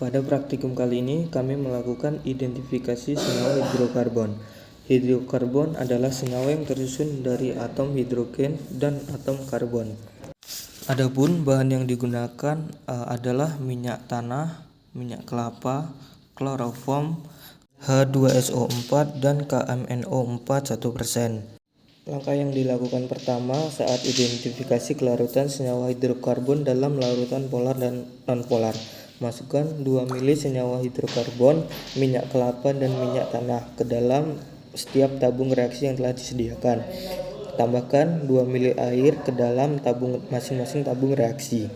Pada praktikum kali ini kami melakukan identifikasi senyawa hidrokarbon. Hidrokarbon adalah senyawa yang tersusun dari atom hidrogen dan atom karbon. Adapun bahan yang digunakan adalah minyak tanah, minyak kelapa, kloroform, H2SO4 dan KMNO4 1%. Langkah yang dilakukan pertama saat identifikasi kelarutan senyawa hidrokarbon dalam larutan polar dan nonpolar. Masukkan 2 ml senyawa hidrokarbon, minyak kelapa dan minyak tanah ke dalam setiap tabung reaksi yang telah disediakan. Tambahkan 2 ml air ke dalam masing-masing tabung reaksi.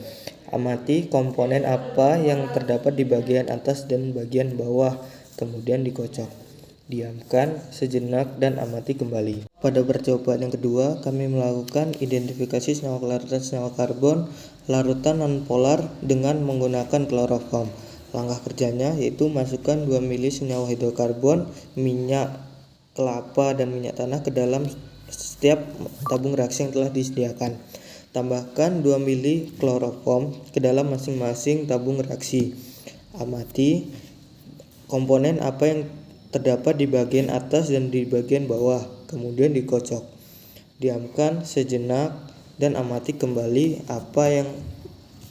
Amati komponen apa yang terdapat di bagian atas dan bagian bawah, kemudian dikocok. Diamkan sejenak dan amati kembali. Pada percobaan yang kedua, kami melakukan identifikasi senyawa kelarutan senyawa karbon larutan nonpolar dengan menggunakan kloroform. Langkah kerjanya yaitu masukkan 2 ml senyawa hidrokarbon, minyak kelapa dan minyak tanah ke dalam setiap tabung reaksi yang telah disediakan. Tambahkan 2 ml kloroform ke dalam masing-masing tabung reaksi. Amati komponen apa yang terdapat di bagian atas dan di bagian bawah, kemudian dikocok. Diamkan sejenak dan amati kembali apa yang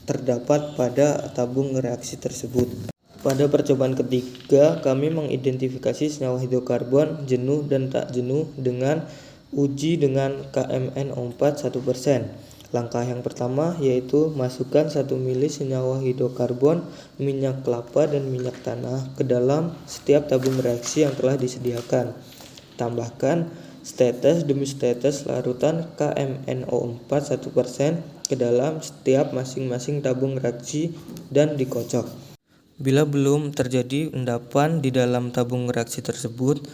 terdapat pada tabung reaksi tersebut. Pada percobaan ketiga, kami mengidentifikasi senyawa hidrokarbon jenuh dan tak jenuh dengan uji dengan KMNO4 1%. Langkah yang pertama yaitu masukkan 1 ml senyawa hidrokarbon, minyak kelapa dan minyak tanah ke dalam setiap tabung reaksi yang telah disediakan. Tambahkan setetes demi setetes larutan KMNO4 1% ke dalam setiap masing-masing tabung reaksi dan dikocok. Bila belum terjadi endapan di dalam tabung reaksi tersebut,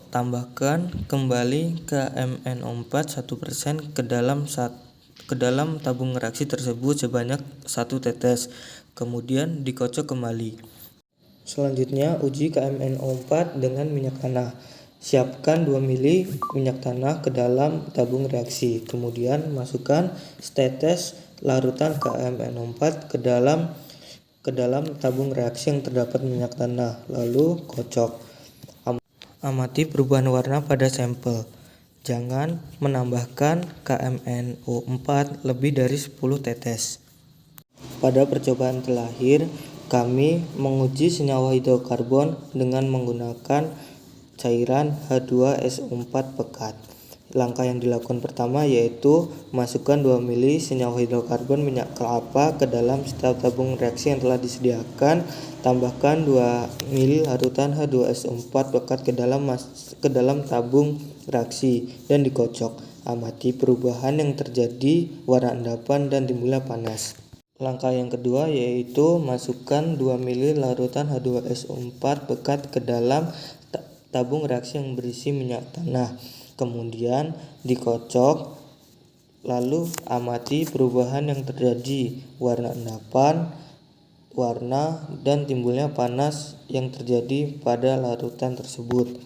tambahkan kembali KMNO4 1% ke dalam tabung reaksi tersebut sebanyak 1 tetes, kemudian dikocok kembali. Selanjutnya, uji KMNO4 dengan minyak tanah. Siapkan 2 ml minyak tanah ke dalam tabung reaksi, kemudian masukkan setetes larutan KMNO4 ke dalam tabung reaksi yang terdapat minyak tanah, lalu kocok. Amati perubahan warna pada sampel. Jangan menambahkan KMNO4 lebih dari 10 tetes. Pada percobaan terakhir, kami menguji senyawa hidrokarbon dengan menggunakan cairan H2SO4 pekat. Langkah yang dilakukan pertama yaitu masukkan 2 ml senyawa hidrokarbon minyak kelapa ke dalam setiap tabung reaksi yang telah disediakan. Tambahkan 2 ml larutan H2SO4 pekat ke dalam tabung reaksi dan dikocok. Amati perubahan yang terjadi, warna endapan dan timbulnya panas. Langkah yang kedua yaitu masukkan 2 ml larutan H2SO4 pekat ke dalam tabung reaksi yang berisi minyak tanah. Kemudian dikocok, lalu amati perubahan yang terjadi, warna endapan, warna dan timbulnya panas yang terjadi pada larutan tersebut.